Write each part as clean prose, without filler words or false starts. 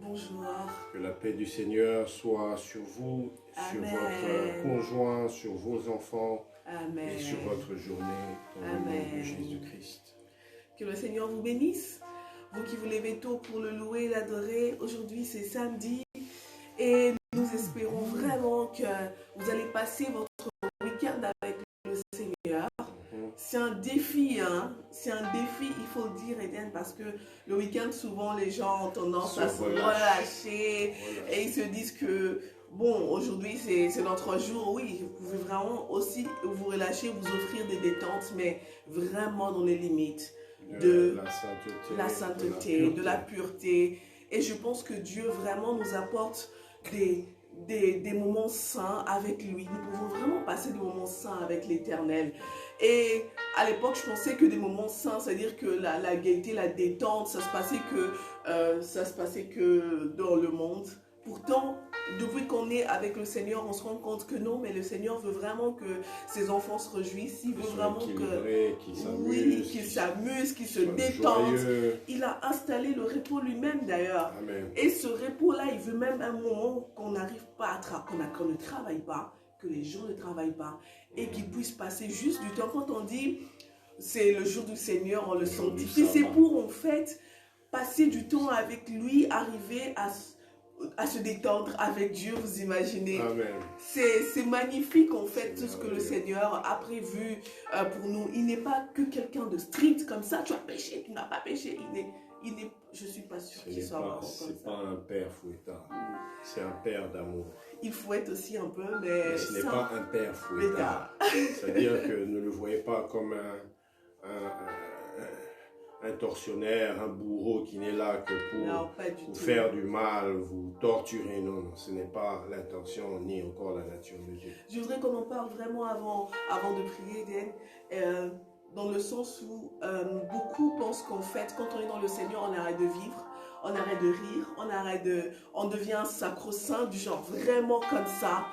Bonjour. Que la paix du Seigneur soit sur vous, sur Amen. votre conjoint, sur vos enfants Amen. et sur votre journée dans le nom de Jésus-Christ. Que le Seigneur vous bénisse. Vous qui vous levez tôt pour le louer et l'adorer, aujourd'hui c'est samedi et nous espérons vraiment que vous allez passer votre week-end avec le Seigneur. C'est un défi, hein? C'est un défi, il faut le dire, Eden, parce que le week-end, souvent, les gens ont tendance à se relâcher et ils se disent que, bon, aujourd'hui, c'est notre jour. Oui, vous pouvez vraiment aussi vous relâcher, vous offrir des détentes, mais vraiment dans les limites de la sainteté, de la pureté. Et je pense que Dieu vraiment nous apporte des moments saints avec lui. Nous pouvons vraiment passer des moments saints avec l'Éternel. Et à l'époque, je pensais que des moments saints, c'est-à-dire que la gaieté, la détente, ça se passait que dans le monde. Pourtant, depuis qu'on est avec le Seigneur, on se rend compte que non, mais le Seigneur veut vraiment que ses enfants se réjouissent. Il veut vraiment qu'ils s'amusent, qu'ils se détendent. Joyeux. Il a installé le repos lui-même d'ailleurs. Et ce repos-là, il veut même un moment qu'on n'arrive pas à qu'on ne travaille pas, que les gens ne travaillent pas et qu'ils puissent passer juste du temps. Quand on dit c'est le jour du Seigneur, on le sanctifie, c'est pour en fait passer du temps avec lui, arriver à se détendre avec Dieu, vous imaginez. C'est magnifique en fait tout ce que le Seigneur a prévu pour nous. Il n'est pas que quelqu'un de strict comme ça, tu as péché, tu n'as pas péché. Je ne suis pas sûre qu'il soit vraiment comme ça. Ce n'est pas un père fouettard, c'est un père d'amour. Il fouette aussi un peu, mais ce n'est pas un père fouettard. C'est-à-dire que ne le voyez pas comme un tortionnaire, un bourreau qui n'est là que pour vous faire du mal, vous torturer. Non, ce n'est pas l'intention ni encore la nature de Dieu. Je voudrais qu'on en parle vraiment avant de prier, Dan, dans le sens où beaucoup pensent qu'en fait, quand on est dans le Seigneur, on arrête de vivre, on arrête de rire, on devient sacro-saint, du genre vraiment comme ça.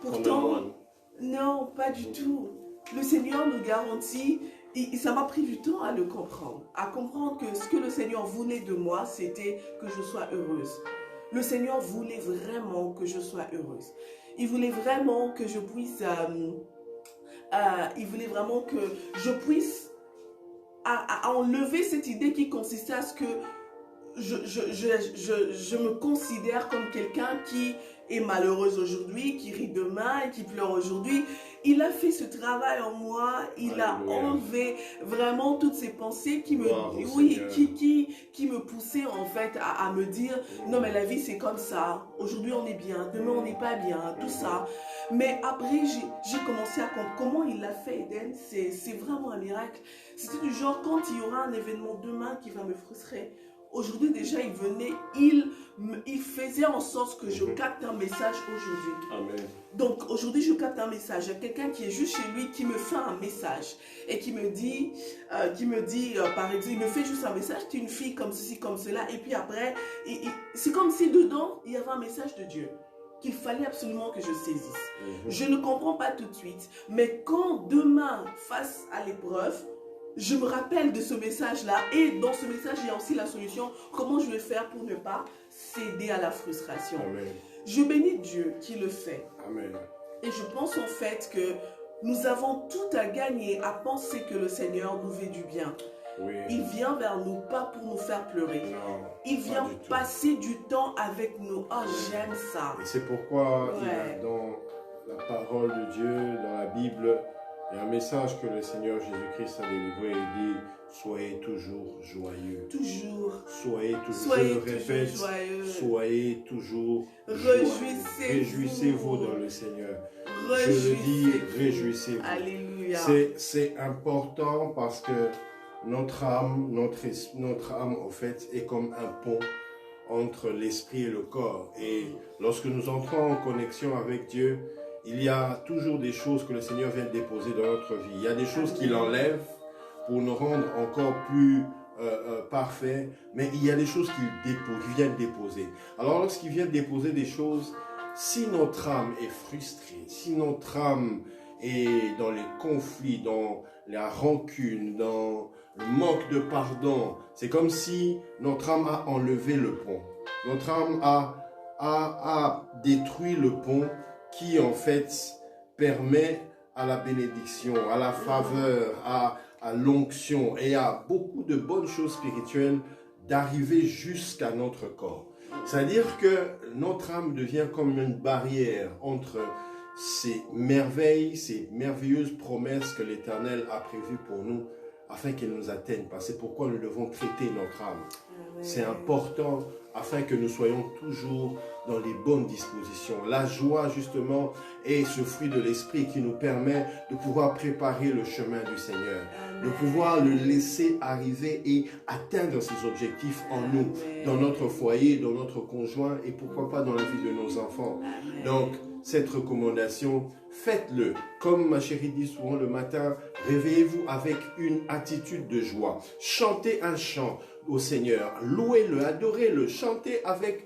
Pourtant, non, pas du tout. Le Seigneur nous garantit. Et ça m'a pris du temps à le comprendre, à comprendre que ce que le Seigneur voulait de moi, c'était que je sois heureuse. Le Seigneur voulait vraiment que je sois heureuse. Il voulait vraiment que je puisse, enlever cette idée qui consistait à ce que je me considère comme quelqu'un qui est malheureuse aujourd'hui, qui rit demain et qui pleure aujourd'hui. Il a fait ce travail en moi, il a enlevé vraiment toutes ces pensées qui me poussaient en fait à me dire non mais la vie c'est comme ça, aujourd'hui on est bien, demain on n'est pas bien, tout ça. Mais après j'ai commencé à comprendre comment il l'a fait, Eden, c'est vraiment un miracle. C'était du genre quand il y aura un événement demain qui va me frustrer, aujourd'hui déjà il venait, il faisait en sorte que je capte un message aujourd'hui. Amen. Donc aujourd'hui je capte un message. Il y a quelqu'un qui est juste chez lui qui me fait un message et qui me dit par exemple, il me fait juste un message, tu es une fille comme ceci, comme cela, et puis après, c'est comme si dedans il y avait un message de Dieu qu'il fallait absolument que je saisisse. Je ne comprends pas tout de suite, mais quand demain, face à l'épreuve, je me rappelle de ce message-là et dans ce message, il y a aussi la solution. Comment je vais faire pour ne pas céder à la frustration. Amen. Je bénis Dieu qui le fait. Amen. Et je pense en fait que nous avons tout à gagner à penser que le Seigneur nous veut du bien. Oui. Il vient vers nous, pas pour nous faire pleurer. Non, il vient passer du temps avec nous. Oh, j'aime ça. Et c'est pourquoi dans la parole de Dieu, dans la Bible, il y a un message que le Seigneur Jésus-Christ a délivré. Il dit « Soyez toujours joyeux ». Toujours. Soyez toujours, je le répète, joyeux. Soyez toujours Réjouissez-vous dans le Seigneur. Je le dis, réjouissez-vous. Alléluia. C'est important parce que notre âme, en fait, est comme un pont entre l'esprit et le corps. Et lorsque nous entrons en connexion avec Dieu, il y a toujours des choses que le Seigneur vient déposer dans notre vie. Il y a des choses qu'il enlève pour nous rendre encore plus parfaits, mais il y a des choses qu'il vient déposer. Alors lorsqu'il vient déposer des choses, si notre âme est frustrée, si notre âme est dans les conflits, dans la rancune, dans le manque de pardon, c'est comme si notre âme a enlevé le pont. Notre âme a détruit le pont qui, en fait, permet à la bénédiction, à la faveur, à l'onction et à beaucoup de bonnes choses spirituelles d'arriver jusqu'à notre corps. C'est-à-dire que notre âme devient comme une barrière entre ces merveilles, ces merveilleuses promesses que l'Éternel a prévues pour nous afin qu'elles nous atteignent. C'est pourquoi nous devons traiter notre âme. C'est important afin que nous soyons toujours dans les bonnes dispositions. La joie, justement, est ce fruit de l'esprit qui nous permet de pouvoir préparer le chemin du Seigneur, de pouvoir le laisser arriver et atteindre ses objectifs en nous, dans notre foyer, dans notre conjoint et pourquoi pas dans la vie de nos enfants. Donc, cette recommandation, faites-le. Comme ma chérie dit souvent le matin, réveillez-vous avec une attitude de joie. Chantez un chant au Seigneur, louez-le, adorez-le, chantez avec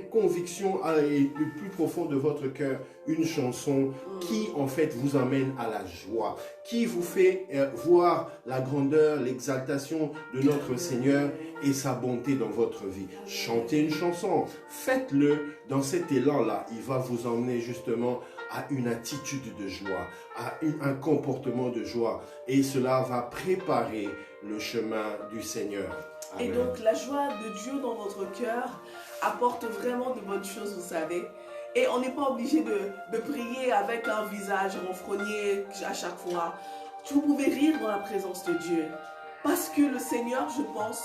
conviction et le plus profond de votre cœur une chanson qui en fait vous amène à la joie, qui vous fait voir la grandeur, l'exaltation de notre Seigneur et sa bonté dans votre vie. Chantez une chanson, faites-le dans cet élan-là, il va vous emmener justement à une attitude de joie, à un comportement de joie et cela va préparer le chemin du Seigneur. Amen. Et donc la joie de Dieu dans votre cœur apporte vraiment de bonnes choses, vous savez. Et on n'est pas obligé de prier avec un visage renfrogné à chaque fois. Vous pouvez rire dans la présence de Dieu. Parce que le Seigneur, je pense,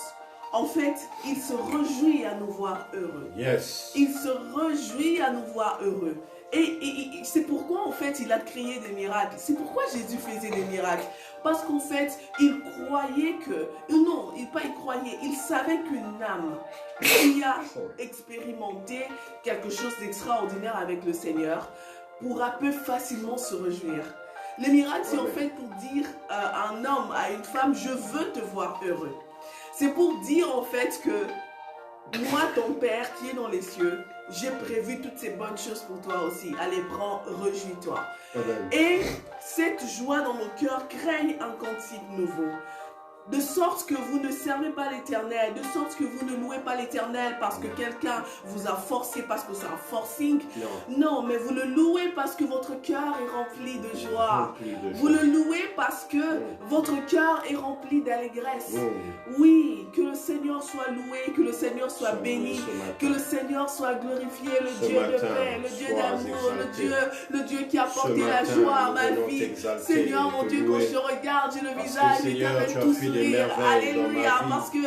en fait, il se réjouit à nous voir heureux. Yes. Il se réjouit à nous voir heureux. Et c'est pourquoi, en fait, il a créé des miracles. C'est pourquoi Jésus faisait des miracles. Parce qu'en fait, il croyait que... Non, il croyait. Il savait qu'une âme qui a expérimenté quelque chose d'extraordinaire avec le Seigneur pourra peu facilement se réjouir. Les miracles, c'est en fait pour dire à un homme, à une femme, je veux te voir heureux. C'est pour dire en fait que moi, ton Père qui est dans les cieux, j'ai prévu toutes ces bonnes choses pour toi aussi. Allez, prends, réjouis-toi. Et cette joie dans mon cœur crée un cantique nouveau. De sorte que vous ne servez pas l'Éternel, de sorte que vous ne louez pas l'Éternel parce que quelqu'un vous a forcé, parce que c'est un forcing. Non, mais vous le louez parce que votre cœur est rempli de joie. Vous le louez parce que votre cœur est rempli d'allégresse. Oui, que le Seigneur soit loué, que le Seigneur soit béni, que le Seigneur soit glorifié, le Dieu de paix, le Dieu d'amour, le Dieu qui a porté la joie à ma vie. Seigneur, mon Dieu, quand je regarde, j'ai le visage éternel tout sourire. Alléluia, parce que,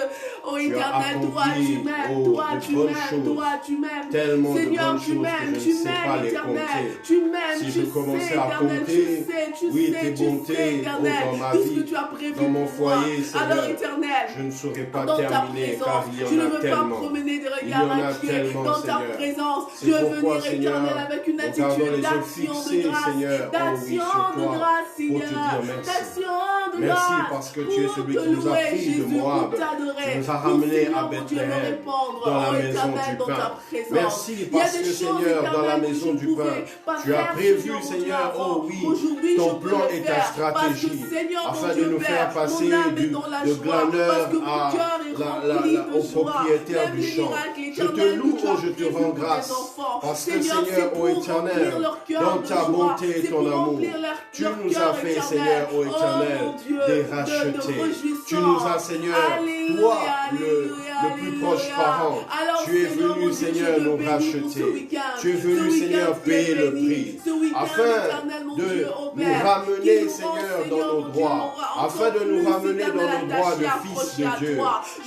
oh Éternel, toi tu m'aimes, toi tu m'aimes, toi tu m'aimes. Seigneur, tu m'aimes, Éternel, tu m'aimes, si je commençais à compter, oui, tes bontés dans ma vie, dans mon foyer, Seigneur, alors Éternel, je ne saurais pas dans terminer, car il y en a tellement. Je ne veux pas promener des regards inquiets dans ta présence. Je veux venir, Éternel, avec une attitude d'action de grâce, d'action de grâce, Seigneur, d'action de grâce. Merci parce que tu es celui qui nous a pris de Moab, tu nous as ramenés à Bethléem, dans la maison du pain. Merci parce que Seigneur, dans la maison du pain, tu as prévu, Seigneur, oh oui, ton plan et ta stratégie, afin de nous faire passer de glaneur au propriétaire du champ. Je te loue, oh, je te rends grâce, parce que Seigneur, ô Éternel, dans ta bonté et ton amour, tu nous as fait, Seigneur, ô Éternel, des rachetés. Tu nous as, Seigneur, toi, le plus proche parent, tu es venu, Seigneur, nous racheter. Tu es venu, Seigneur, payer le prix, afin de nous ramener, Seigneur, dans nos droits, afin de nous ramener dans nos droits de fils de Dieu.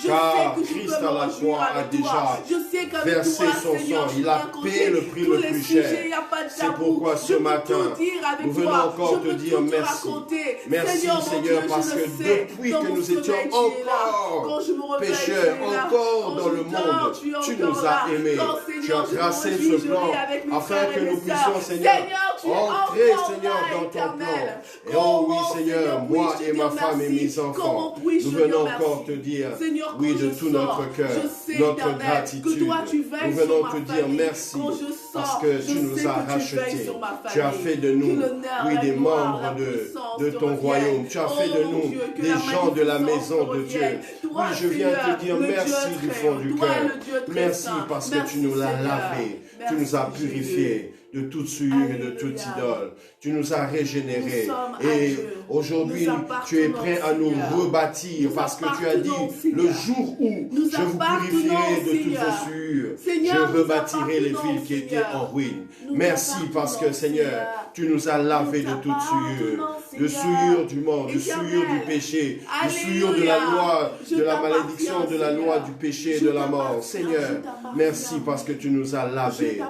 Car Christ à la croix a déjà versé son sang, il a payé le prix le plus cher. C'est pourquoi ce matin, nous venons encore te dire merci. Merci, Seigneur, parce que depuis que nous étions encore pécheurs, encore dans le monde, tu nous as aimés. Tu as tracé ce plan afin que nous puissions, Seigneur, entrer, Seigneur, dans ton plan. Et oh oui, Seigneur, moi et ma femme et mes enfants, nous venons encore te dire, oui, de tout notre cœur, notre gratitude. Nous venons te dire merci. parce que tu nous as rachetés. Tu as fait de nous, oui, des membres de ton royaume. Tu as fait de nous des gens de la maison de Dieu. Oui, je viens te dire merci du fond du cœur. Merci parce que tu nous l'as lavé. Tu nous as purifiés de toute souillure et de toute idole. Tu nous as régénérés. Et aujourd'hui, tu es prêt à nous rebâtir parce que tu as dit, le jour où je vous purifierai de toutes vos souillures, je rebâtirai les villes qui étaient en ruine. Merci parce que, Seigneur, tu nous as lavés de toute souillure. De souillure du monde, de souillure du péché, de souillure de la loi, de la malédiction, de la loi du péché et de la mort. Seigneur, merci parce que tu nous as lavés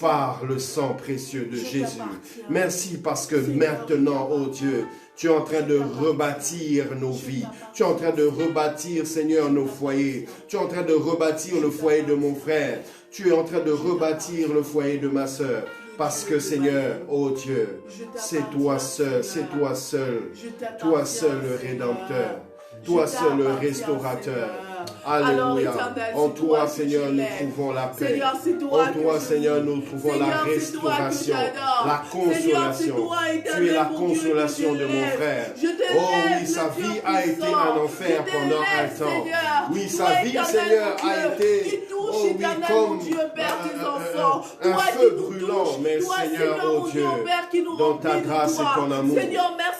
par le sang précieux de Jésus. Merci parce que maintenant, oh Dieu, tu es en train de rebâtir nos vies. Tu es en train de rebâtir, Seigneur, nos foyers. Tu es en train de rebâtir le foyer de mon frère. Tu es en train de rebâtir le foyer de ma sœur. Parce que, Seigneur, oh Dieu, c'est toi seul, toi seul le Rédempteur, toi seul le Restaurateur. Alléluia. En toi, Seigneur, nous trouvons la paix. En toi, Seigneur, nous trouvons la restauration, la consolation. Tu es la consolation de mon frère. Oh oui, sa vie a été un enfer pendant un temps. Oui, sa vie, Seigneur, a été, oh oui, comme un feu brûlant. Mais Seigneur, oh Dieu, dans ta grâce et ton amour,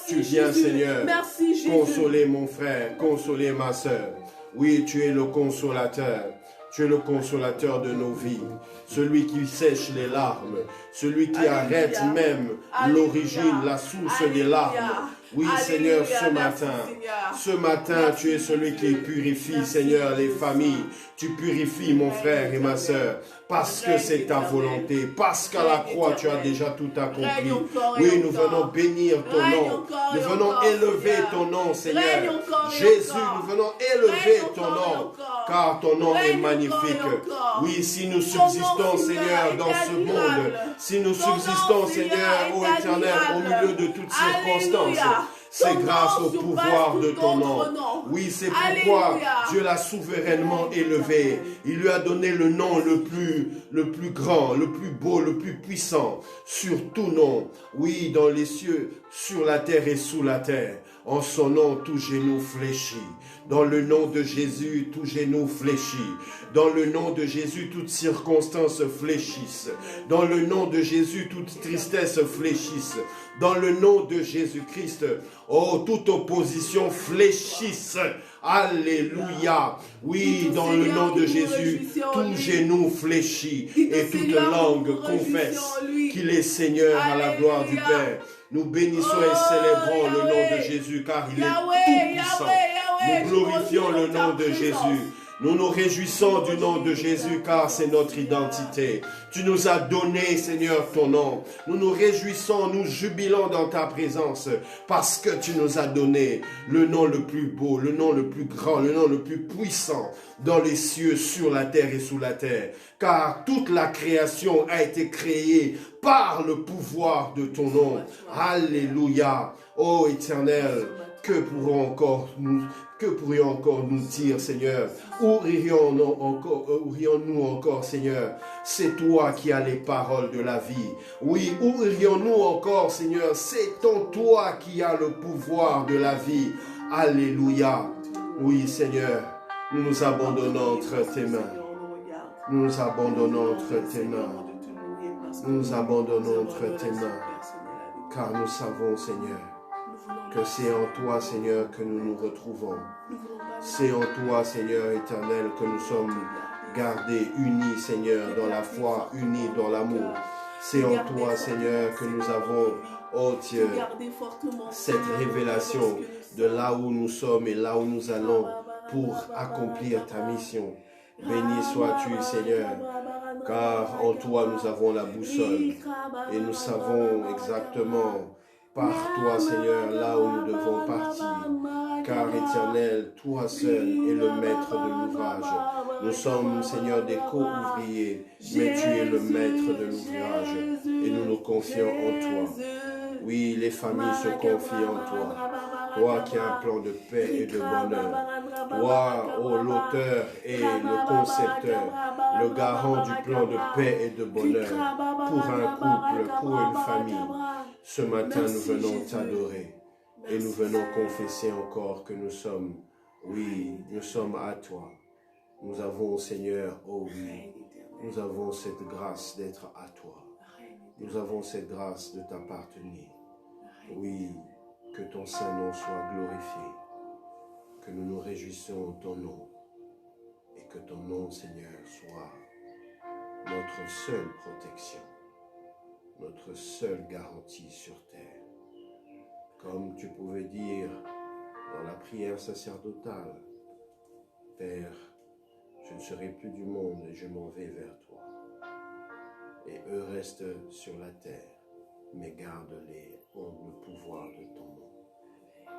tu viens, Seigneur, consoler mon frère, consoler ma sœur. Oui, tu es le consolateur. Tu es le consolateur de nos vies. Celui qui sèche les larmes. Celui qui arrête même l'origine, la source des larmes. Oui, Seigneur, ce matin, tu es celui qui purifie, Seigneur, les familles. Tu purifies mon frère et ma sœur. Parce que c'est ta volonté. Parce qu'à la croix, tu as déjà tout accompli. Oui, nous venons bénir ton nom. Nous venons élever ton nom, Seigneur. Jésus, nous venons élever ton nom. Car ton nom est magnifique. Oui, si nous subsistons, Seigneur, dans ce monde. Si nous subsistons, Seigneur, ô Éternel, au milieu de toutes circonstances. C'est grâce au pouvoir de ton nom. Oui, c'est pourquoi Dieu l'a souverainement élevé. Il lui a donné le nom le plus grand, le plus beau, le plus puissant, sur tout nom. Oui, dans les cieux, sur la terre et sous la terre. En son nom, tout genou fléchit. Dans le nom de Jésus, tout genou fléchit. Dans le nom de Jésus, toute circonstance fléchisse. Dans le nom de Jésus, toute tristesse fléchisse. Dans le nom de Jésus-Christ, oh, toute opposition fléchisse. Alléluia. Oui, dans le nom de Jésus, tout genou fléchit et toute langue confesse qu'il est Seigneur à la gloire du Père. Nous bénissons et célébrons le nom de Jésus car il est tout puissant. Nous glorifions le nom de Jésus. Nous nous réjouissons du nom de Jésus car c'est notre identité. Tu nous as donné, Seigneur, ton nom. Nous nous réjouissons, nous jubilons dans ta présence parce que tu nous as donné le nom le plus beau, le nom le plus grand, le nom le plus puissant dans les cieux, sur la terre et sous la terre. Car toute la création a été créée par le pouvoir de ton nom. Alléluia. Ô Éternel, que pourrions encore nous dire, Seigneur? Où irions-nous encore, Seigneur? C'est toi qui as les paroles de la vie. Oui, où irions-nous encore, Seigneur? C'est en toi qui as le pouvoir de la vie. Alléluia. Oui, Seigneur, nous nous abandonnons entre tes mains. Nous nous abandonnons entre tes mains. Nous nous abandonnons entre tes mains. Car nous savons, Seigneur, que c'est en toi, Seigneur, que nous nous retrouvons. C'est en toi, Seigneur éternel, que nous sommes gardés, unis, Seigneur, dans la foi, unis dans l'amour. C'est en toi, Seigneur, que nous avons, oh Dieu, cette révélation de là où nous sommes et là où nous allons pour accomplir ta mission. Béni sois-tu, Seigneur, car en toi nous avons la boussole et nous savons exactement par toi, Seigneur, là où nous devons partir. Car, Éternel, toi seul es le maître de l'ouvrage. Nous sommes, Seigneur, des co-ouvriers, mais tu es le maître de l'ouvrage et nous nous confions en toi. Oui, les familles se confient en toi. Toi qui as un plan de paix et de bonheur. Toi, oh, l'auteur et le concepteur, le garant du plan de paix et de bonheur pour un couple, pour une famille. Ce matin, nous venons t'adorer et nous venons confesser encore que nous sommes, oui, nous sommes à toi. Nous avons, Seigneur, oh oui, nous avons cette grâce d'être à toi. Nous avons cette grâce de t'appartenir. Oui, que ton Saint-Nom soit glorifié, que nous nous réjouissons en ton nom et que ton nom, Seigneur, soit notre seule protection, notre seule garantie sur terre. Comme tu pouvais dire dans la prière sacerdotale, Père, je ne serai plus du monde et je m'en vais vers toi. Et eux restent sur la terre, mais garde-les en le pouvoir de ton nom,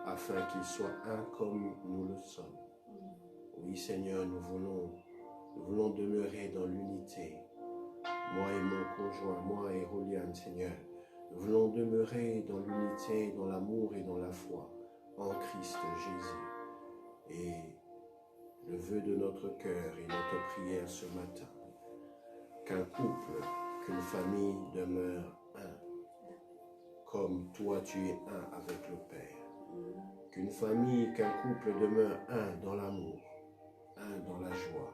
afin qu'ils soient un comme nous le sommes. Oui, Seigneur, nous voulons demeurer dans l'unité. Moi et mon conjoint, moi et Roliane, Seigneur, nous voulons demeurer dans l'unité, dans l'amour et dans la foi, en Christ Jésus. Et le vœu de notre cœur et notre prière ce matin, qu'un couple, qu'une famille demeure un, comme toi tu es un avec le Père. Qu'une famille, qu'un couple demeure un dans l'amour, un dans la joie,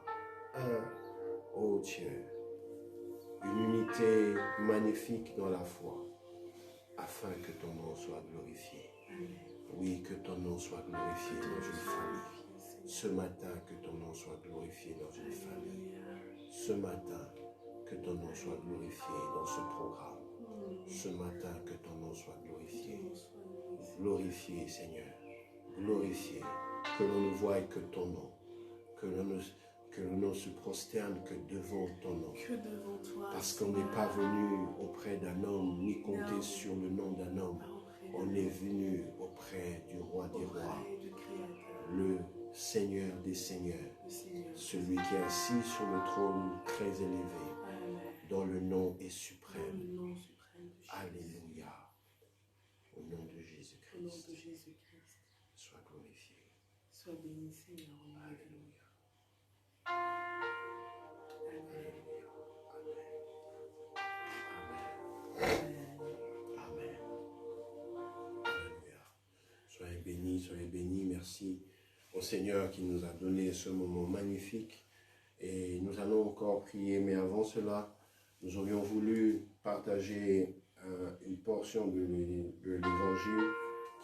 un, ô Dieu, une unité magnifique dans la foi, afin que ton nom soit glorifié. Oui, que ton nom soit glorifié dans une famille. Ce matin, que ton nom soit glorifié dans une famille. Ce matin, que ton nom soit glorifié dans ce programme. Ce matin, que ton nom soit glorifié. Glorifié, Seigneur. Glorifié. Que l'on ne voie que ton nom. Que l'on ne se prosterne que devant ton nom. Parce qu'on n'est pas venu auprès d'un homme, ni compter sur le nom d'un homme. On est venu auprès du roi des rois, le Seigneur des seigneurs, celui qui est assis sur le trône très élevé, dont le nom est suprême. Alléluia. Au nom de Jésus-Christ. Sois glorifié. Sois béni, Seigneur. Alléluia. Amen. Alléluia. Soyez bénis. Merci au Seigneur qui nous a donné ce moment magnifique. Et nous allons encore prier, mais avant cela, nous aurions voulu partager une portion de l'Évangile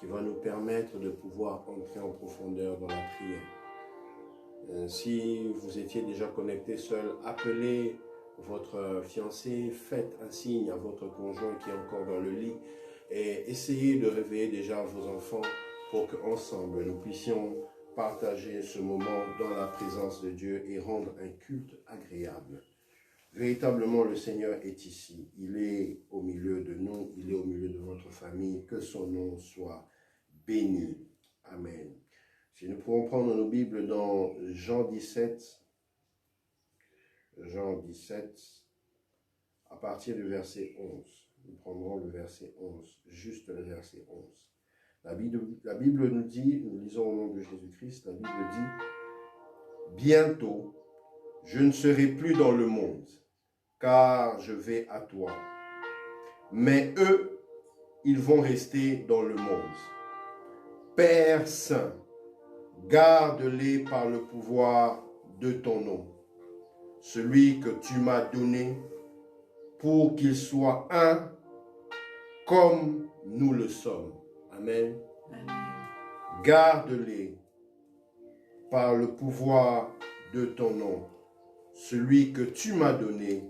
qui va nous permettre de pouvoir entrer en profondeur dans la prière. Si vous étiez déjà connecté seul, appelez votre fiancé, faites un signe à votre conjoint qui est encore dans le lit et essayez de réveiller déjà vos enfants pour qu'ensemble nous puissions partager ce moment dans la présence de Dieu et rendre un culte agréable. Véritablement, le Seigneur est ici. Il est au milieu de nous, il est au milieu de votre famille. Que son nom soit béni. Amen. Si nous pouvons prendre nos Bibles dans Jean 17, à partir du verset 11. Nous prendrons le verset 11, juste le verset 11. La Bible nous dit, nous lisons au nom de Jésus-Christ, la Bible dit « Bientôt, je ne serai plus dans le monde, car je vais à toi. Mais eux, ils vont rester dans le monde. Père Saint, garde-les par le pouvoir de ton nom, celui que tu m'as donné, pour qu'ils soient un comme nous le sommes. » Amen. Garde-les par le pouvoir de ton nom, celui que tu m'as donné,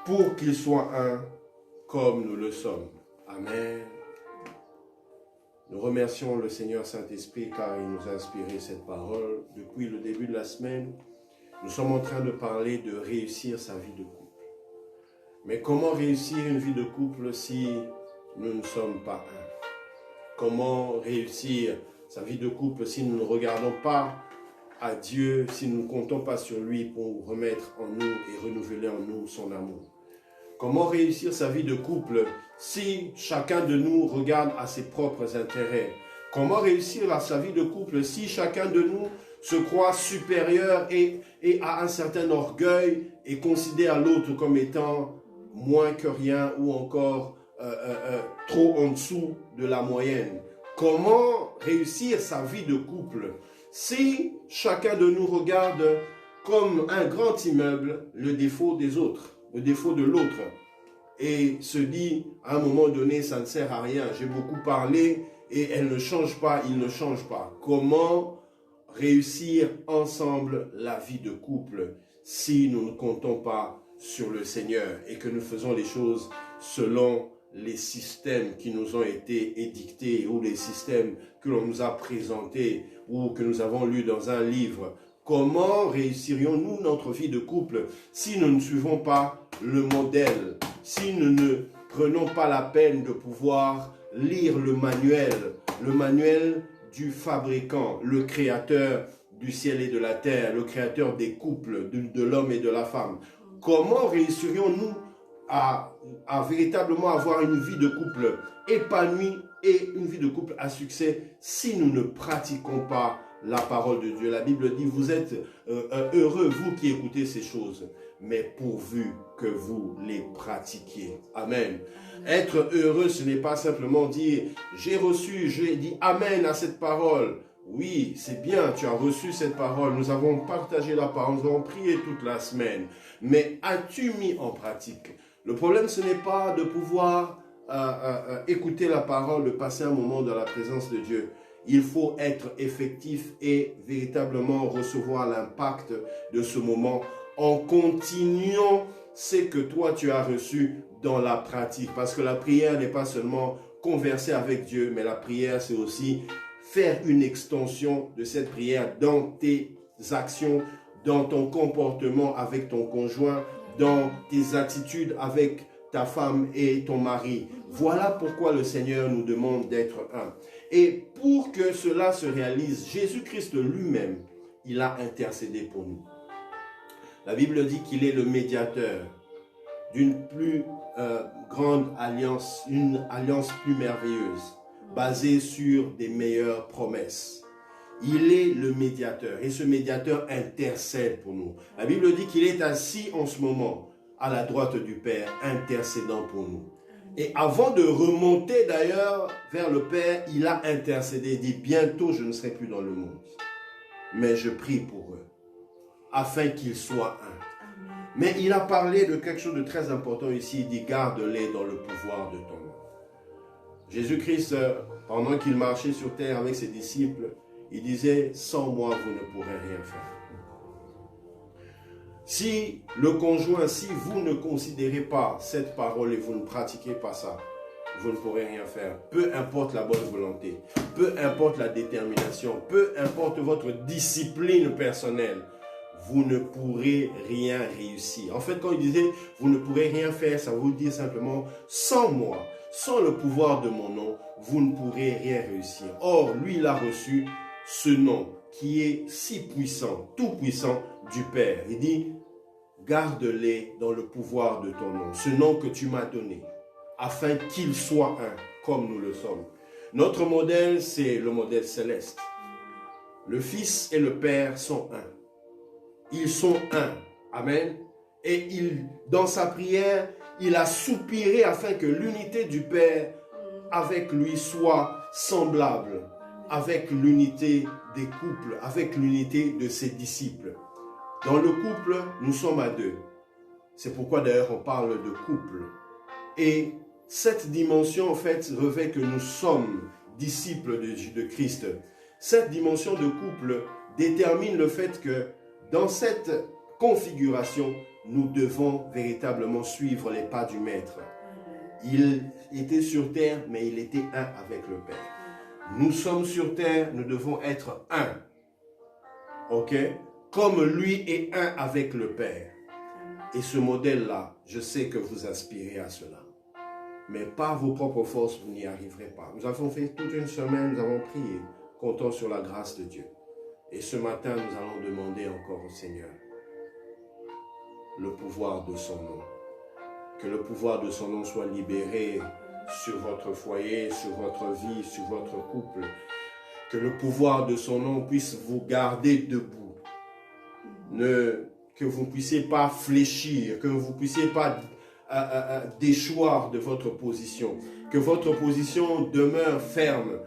pour qu'ils soient un comme nous le sommes. Amen. Nous remercions le Seigneur Saint-Esprit car il nous a inspiré cette parole. Depuis le début de la semaine, nous sommes en train de parler de réussir sa vie de couple. Mais comment réussir une vie de couple si nous ne sommes pas un? Comment réussir sa vie de couple si nous ne regardons pas à Dieu, si nous ne comptons pas sur lui pour remettre en nous et renouveler en nous son amour? Comment réussir sa vie de couple si chacun de nous regarde à ses propres intérêts? Comment réussir sa vie de couple si chacun de nous se croit supérieur et a un certain orgueil et considère l'autre comme étant moins que rien ou encore trop en dessous de la moyenne? Comment réussir sa vie de couple si chacun de nous regarde comme un grand immeuble le défaut des autres, le défaut de l'autre, et se dit à un moment donné, ça ne sert à rien, j'ai beaucoup parlé et elle ne change pas, il ne change pas. Comment réussir ensemble la vie de couple si nous ne comptons pas sur le Seigneur et que nous faisons les choses selon les systèmes qui nous ont été édictés ou les systèmes que l'on nous a présentés ou que nous avons lus dans un livre? Comment réussirions-nous notre vie de couple si nous ne suivons pas le modèle, si nous ne prenons pas la peine de pouvoir lire le manuel du fabricant, le créateur du ciel et de la terre, le créateur des couples, de l'homme et de la femme? Comment réussirions-nous à véritablement avoir une vie de couple épanouie et une vie de couple à succès si nous ne pratiquons pas la parole de Dieu? La Bible dit, vous êtes heureux, vous qui écoutez ces choses, mais pourvu que vous les pratiquiez. Amen. Être heureux, ce n'est pas simplement dire, j'ai dit Amen à cette parole. Oui, c'est bien, tu as reçu cette parole, nous avons partagé la parole, nous avons prié toute la semaine, mais as-tu mis en pratique? Le problème, ce n'est pas de pouvoir écouter la parole, de passer un moment dans la présence de Dieu. Il faut être effectif et véritablement recevoir l'impact de ce moment en continuant ce que toi tu as reçu dans la pratique. Parce que la prière n'est pas seulement converser avec Dieu, mais la prière c'est aussi faire une extension de cette prière dans tes actions, dans ton comportement avec ton conjoint, dans tes attitudes avec ta femme et ton mari. Voilà pourquoi le Seigneur nous demande d'être un. Et pour que cela se réalise, Jésus-Christ lui-même, il a intercédé pour nous. La Bible dit qu'il est le médiateur d'une plus grande alliance, une alliance plus merveilleuse, basée sur des meilleures promesses. Il est le médiateur et ce médiateur intercède pour nous. La Bible dit qu'il est assis en ce moment à la droite du Père, intercédant pour nous. Et avant de remonter d'ailleurs vers le Père, il a intercédé, il dit bientôt je ne serai plus dans le monde, mais je prie pour eux, afin qu'ils soient un. Mais il a parlé de quelque chose de très important ici, il dit garde-les dans le pouvoir de ton nom. Jésus-Christ, pendant qu'il marchait sur terre avec ses disciples, il disait sans moi vous ne pourrez rien faire. Si le conjoint, si vous ne considérez pas cette parole et vous ne pratiquez pas ça, vous ne pourrez rien faire. Peu importe la bonne volonté, peu importe la détermination, peu importe votre discipline personnelle, vous ne pourrez rien réussir. En fait, quand il disait vous ne pourrez rien faire, ça veut dire simplement sans moi, sans le pouvoir de mon nom, vous ne pourrez rien réussir. Or, lui, il a reçu ce nom qui est si puissant, tout puissant du Père. Il dit garde-les dans le pouvoir de ton nom, ce nom que tu m'as donné, afin qu'ils soient un, comme nous le sommes. Notre modèle, c'est le modèle céleste. Le Fils et le Père sont un. Ils sont un. Amen. Et dans sa prière, il a soupiré afin que l'unité du Père avec lui soit semblable, avec l'unité des couples, avec l'unité de ses disciples. Dans le couple, nous sommes à deux. C'est pourquoi d'ailleurs on parle de couple. Et cette dimension, en fait, revêt que nous sommes disciples de Christ. Cette dimension de couple détermine le fait que dans cette configuration, nous devons véritablement suivre les pas du Maître. Il était sur terre, mais il était un avec le Père. Nous sommes sur terre, nous devons être un. Ok? Comme lui est un avec le Père. Et ce modèle-là, je sais que vous aspirez à cela. Mais par vos propres forces, vous n'y arriverez pas. Nous avons fait toute une semaine, nous avons prié, comptant sur la grâce de Dieu. Et ce matin, nous allons demander encore au Seigneur le pouvoir de son nom. Que le pouvoir de son nom soit libéré sur votre foyer, sur votre vie, sur votre couple. Que le pouvoir de son nom puisse vous garder debout. Que vous ne puissiez pas fléchir, que vous ne puissiez pas déchoir de votre position. Que votre position demeure ferme.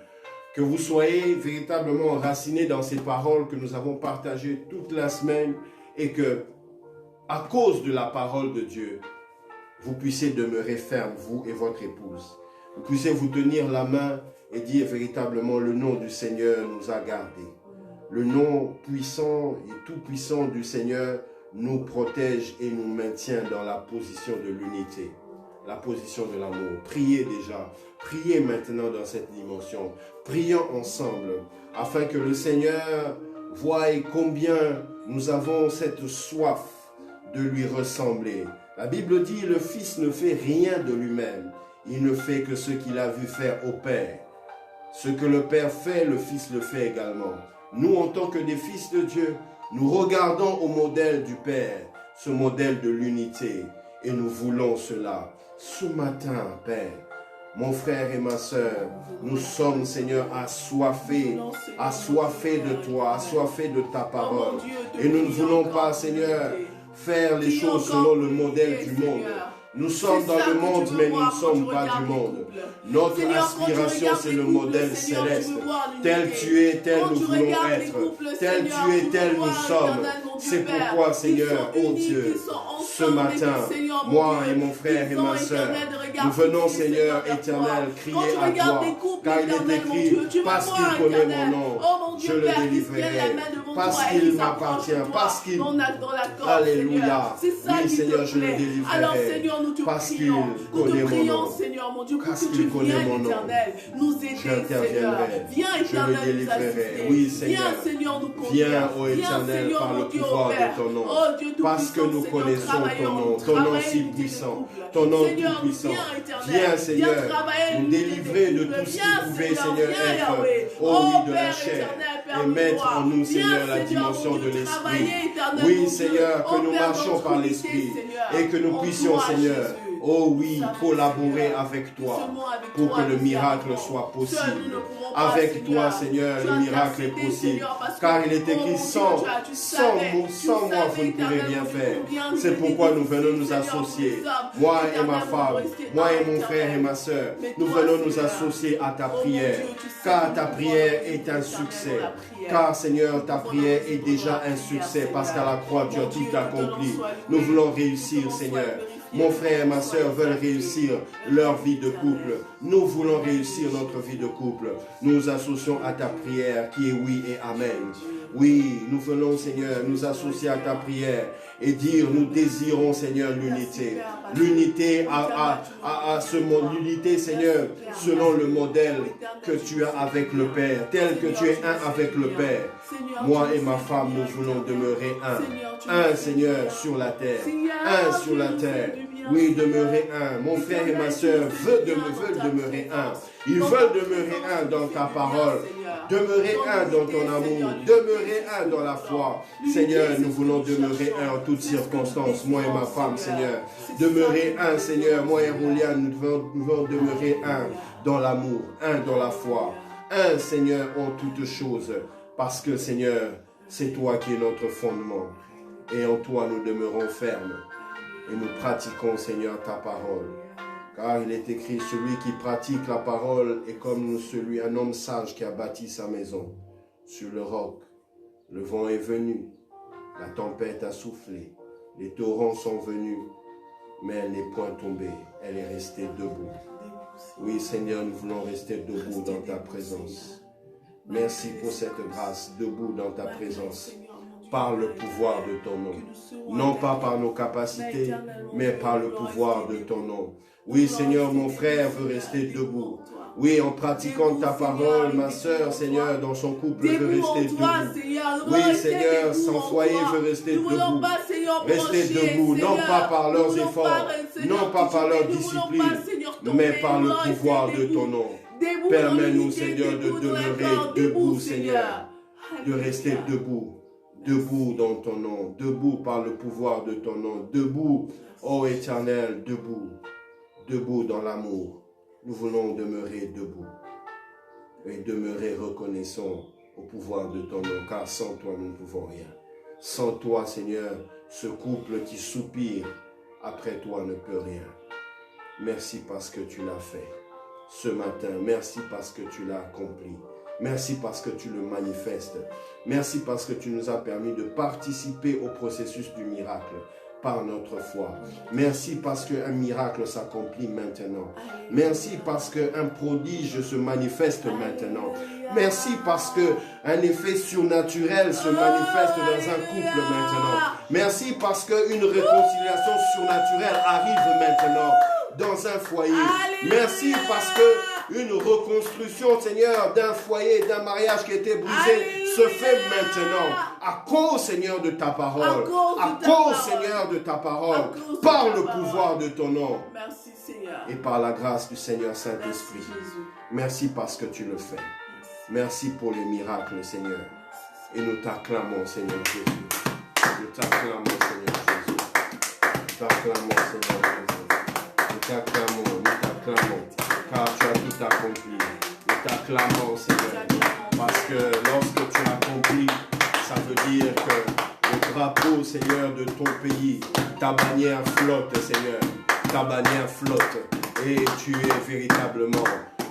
Que vous soyez véritablement enracinés dans ces paroles que nous avons partagées toute la semaine et que, à cause de la parole de Dieu, vous puissiez demeurer ferme, vous et votre épouse. Vous puissiez vous tenir la main et dire véritablement le nom du Seigneur nous a gardés. Le nom puissant et tout-puissant du Seigneur nous protège et nous maintient dans la position de l'unité, la position de l'amour. Priez déjà, priez maintenant dans cette dimension. Prions ensemble afin que le Seigneur voie combien nous avons cette soif de lui ressembler. La Bible dit, le Fils ne fait rien de lui-même. Il ne fait que ce qu'il a vu faire au Père. Ce que le Père fait, le Fils le fait également. Nous, en tant que des fils de Dieu, nous regardons au modèle du Père, ce modèle de l'unité. Et nous voulons cela. Ce matin, Père, mon frère et ma sœur, nous sommes, Seigneur, assoiffés de toi, assoiffés de ta parole. Et nous ne voulons pas, Seigneur, faire les choses selon le modèle du monde. Nous sommes dans le monde, mais nous ne sommes pas du monde. Notre aspiration, c'est le modèle céleste. Tel tu es, tel nous voulons être. Tel tu es, tel nous sommes. C'est pourquoi, Seigneur, oh Dieu, ce matin, moi et mon frère et ma sœur, nous venons, Seigneur éternel, crier à toi. Car il est écrit, parce qu'il connaît mon nom, je le délivrerai. Parce qu'il m'appartient, parce qu'il... Alléluia. Oui, Seigneur, je le délivrerai. Parce qu'il connaît mon nom. Parce qu'il connaît mon nom. J'interviendrai. Je le délivrerai. Oui, Seigneur. Viens, ô Éternel, par le pouvoir de ton nom. Parce que nous connaissons ton nom. Ton nom si puissant. Ton nom tout puissant. Viens, Seigneur, nous délivrer de tout ce qui pouvait, Seigneur, être, oh oui, de la chair. Et mettre en nous, Seigneur, la dimension de l'Esprit. Oui, Seigneur, que nous marchions par l'Esprit. Et que nous puissions, Seigneur, oh oui, collaborer avec toi pour que le miracle soit possible. Avec toi, Seigneur, le miracle est possible. Car il est écrit, sans moi, vous ne pourrez rien faire. C'est pourquoi nous venons nous associer. Moi et ma femme, moi et mon frère et ma soeur, nous venons nous associer à ta prière. Car ta prière est un succès. Car, Seigneur, ta prière est déjà un succès parce qu'à la croix, tu as tout accompli. Nous voulons réussir, Seigneur. Mon frère et ma soeur veulent réussir leur vie de couple. Nous voulons réussir notre vie de couple. Nous nous associons à ta prière qui est oui et amen. Oui, nous venons, Seigneur, nous associer à ta prière et dire, nous désirons, Seigneur, l'unité. L'unité l'unité, Seigneur, selon le modèle que tu as avec le Père, tel que tu es un avec le Père. Moi et ma femme, nous voulons demeurer un. Un, Seigneur, sur la terre. Un sur la terre. Oui, demeurer un. Mon frère et ma soeur veulent demeurer un. Ils veulent demeurer un dans ta parole. Demeurer un dans ton amour. Demeurer un dans la foi. Seigneur, nous voulons demeurer un en toutes circonstances. Moi et ma femme, Seigneur. Demeurer un, Seigneur. Moi et Rouliane, nous devons demeurer un dans l'amour. Un dans la foi. Un, Seigneur, en toutes choses. Parce que, Seigneur, c'est toi qui es notre fondement. Et en toi, nous demeurons fermes. Et nous pratiquons, Seigneur, ta parole. Car il est écrit, celui qui pratique la parole est comme un homme sage qui a bâti sa maison sur le roc. Le vent est venu, la tempête a soufflé, les torrents sont venus, mais elle n'est point tombée, elle est restée debout. Oui, Seigneur, nous voulons rester debout dans ta présence. Merci pour cette grâce, debout dans ta présence. Par le pouvoir de ton nom. Non pas par nos capacités, mais par le pouvoir de ton nom. Oui, Seigneur, mon frère veut rester debout. Oui, en pratiquant ta parole, ma soeur, Seigneur, dans son couple veut rester debout. Oui, Seigneur, son foyer veut rester debout. Rester debout, non pas par leurs efforts, non pas par leur discipline, mais par le pouvoir de ton nom. Permets-nous, Seigneur, de demeurer debout, Seigneur, de rester debout debout dans ton nom, debout par le pouvoir de ton nom, debout, ô Éternel, debout, debout dans l'amour. Nous voulons demeurer debout et demeurer reconnaissants au pouvoir de ton nom, car sans toi, nous ne pouvons rien. Sans toi, Seigneur, ce couple qui soupire après toi ne peut rien. Merci parce que tu l'as fait ce matin. Merci parce que tu l'as accompli. Merci parce que tu le manifestes. Merci parce que tu nous as permis de participer au processus du miracle par notre foi. Merci parce qu'un miracle s'accomplit maintenant. Merci parce qu'un prodige se manifeste maintenant. Merci parce qu'un effet surnaturel se manifeste dans un couple maintenant. Merci parce qu'une réconciliation surnaturelle arrive maintenant dans un foyer. Merci parce que une reconstruction, Seigneur, d'un foyer, d'un mariage qui était brisé se fait maintenant. À cause, Seigneur, de ta parole. À cause, Seigneur, de ta parole. Par le pouvoir de ton nom. Merci, Seigneur. Et par la grâce du Seigneur Saint-Esprit. Merci parce que tu le fais. Merci pour les miracles, Seigneur. Et nous t'acclamons, Seigneur Jésus. Nous t'acclamons, Seigneur Jésus. Nous t'acclamons, Seigneur Jésus. Nous t'acclamons, car tu as tout accompli. Nous t'acclamons, Seigneur, parce que lorsque tu as accompli, ça veut dire que le drapeau, Seigneur, de ton pays, ta bannière flotte, Seigneur, ta bannière flotte, et tu es véritablement,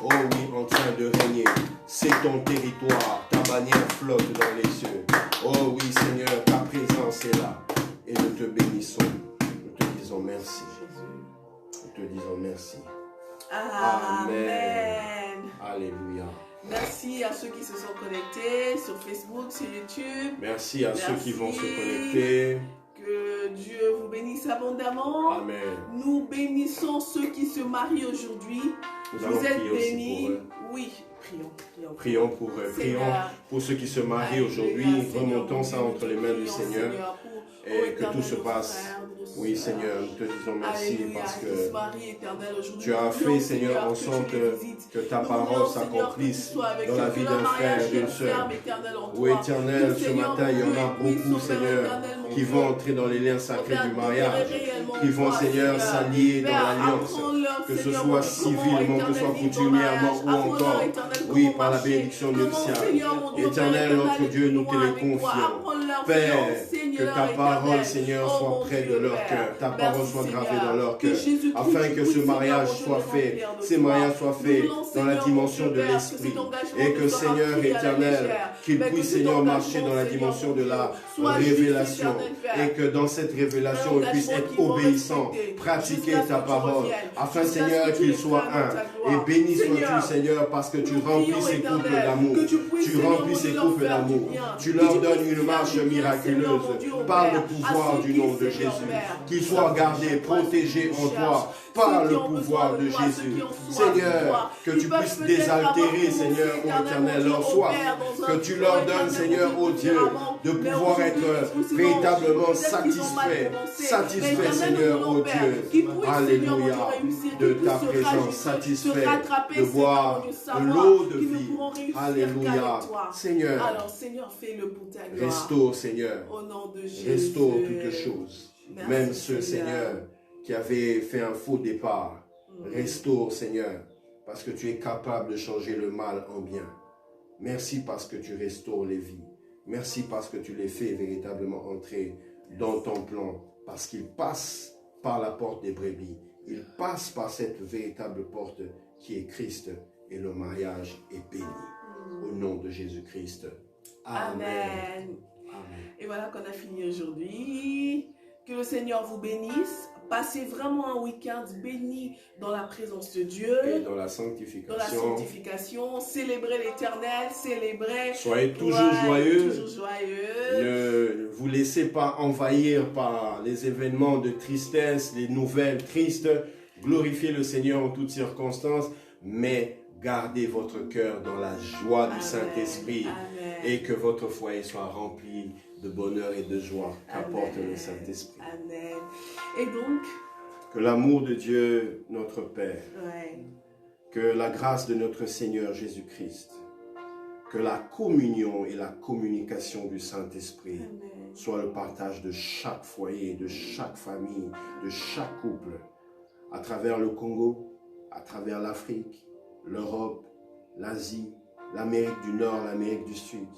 oh oui, en train de régner. C'est ton territoire, ta bannière flotte dans les cieux. Oh oui, Seigneur, ta présence est là, et nous te bénissons, nous te disons merci. Nous te disons merci. Amen. Alléluia. Merci à ceux qui se sont connectés sur Facebook, sur YouTube. Merci à ceux qui vont se connecter. Que Dieu vous bénisse abondamment. Amen. Nous bénissons ceux qui se marient aujourd'hui. Vous êtes bénis. Oui, prions. Prions pour eux. Prions pour ceux qui se marient aujourd'hui. Remontons ça entre les mains du Seigneur. Et que tout se passe. Oui, Seigneur, nous te disons merci parce que tu as fait, Seigneur, en sorte que ta parole s'accomplisse dans la vie d'un frère et d'une sœur. Oui, Éternel, ce matin, il y en a beaucoup, Seigneur, qui vont entrer dans les liens sacrés du mariage, qui vont, Seigneur, s'allier dans l'alliance, que ce soit civilement, que ce soit coutumièrement ou encore, oui, par la bénédiction nuptiale. Éternel, notre Dieu, nous te les confions. Père, que ta parole, Seigneur, soit près de leur cœur, ta parole soit gravée dans leur cœur, afin que ce mariage soit fait, ces mariages soient faits dans la dimension de l'esprit, et que, Seigneur éternel, qu'ils puissent, Seigneur, marcher dans la dimension de la révélation, et que dans cette révélation, ils puissent être obéissants, pratiquer ta parole, afin, Seigneur, qu'ils soient un. Et béni sois-tu, Seigneur, parce que tu remplis ces couples d'amour, tu remplis ces couples d'amour, tu leur donnes une marche miraculeuse par le pouvoir du nom de Jésus, qu'ils soient gardés, protégés en toi par le pouvoir de Jésus. Seigneur, que tu puisses désaltérer, Seigneur, ô éternel, leur soif, que tu leur donnes, Seigneur, ô Dieu, de pouvoir être véritablement satisfaits, Seigneur, ô Dieu, alléluia, de ta présence, satisfaits de boire de l'eau de vie, alléluia. Seigneur, alors Seigneur, fais-le pour ta gloire. Restaure, Seigneur, au nom de Jésus. Restaure toutes choses, merci, même ceux, Seigneur, qui avaient fait un faux départ. Restaure, Seigneur, parce que tu es capable de changer le mal en bien. Merci parce que tu restaures les vies. Merci parce que tu les fais véritablement entrer dans ton plan, parce qu'ils passent par la porte des brebis. Ils passent par cette véritable porte qui est Christ, et le mariage est béni. Au nom de Jésus-Christ. Amen. Amen. Et voilà qu'on a fini aujourd'hui. Que le Seigneur vous bénisse. Passez vraiment un week-end béni dans la présence de Dieu. Et dans la sanctification. Dans la sanctification. Célébrez l'Éternel. Célébrez. Soyez toujours joyeux. Toujours joyeux. Ne vous laissez pas envahir par les événements de tristesse, les nouvelles tristes. Glorifiez le Seigneur en toutes circonstances. Mais gardez votre cœur dans la joie du Saint-Esprit. Et que votre foyer soit rempli de bonheur et de joie qu'apporte le Saint-Esprit. Amen. Et donc, que l'amour de Dieu, notre Père, que la grâce de notre Seigneur Jésus-Christ, Que la communion et la communication du Saint-Esprit Amen. soit le partage de chaque foyer, de chaque famille, de chaque couple, à travers le Congo, à travers l'Afrique, l'Europe, l'Asie, l'Amérique du Nord, l'Amérique du Sud,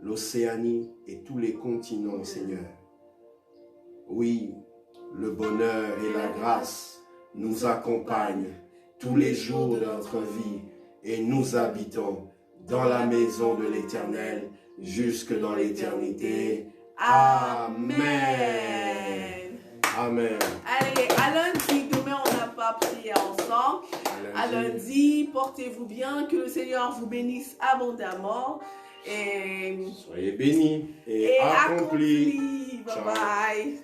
l'Océanie et tous les continents, Seigneur. Oui, le bonheur et la grâce nous accompagnent tous les jours de notre vie et nous habitons dans la maison de l'Éternel jusque dans l'éternité. Amen. Amen. Allez, à lundi, demain on n'a pas prié ensemble. À lundi, portez-vous bien, que le Seigneur vous bénisse abondamment. Et Soyez bénis et accomplis. accomplis. Bye Ciao. bye.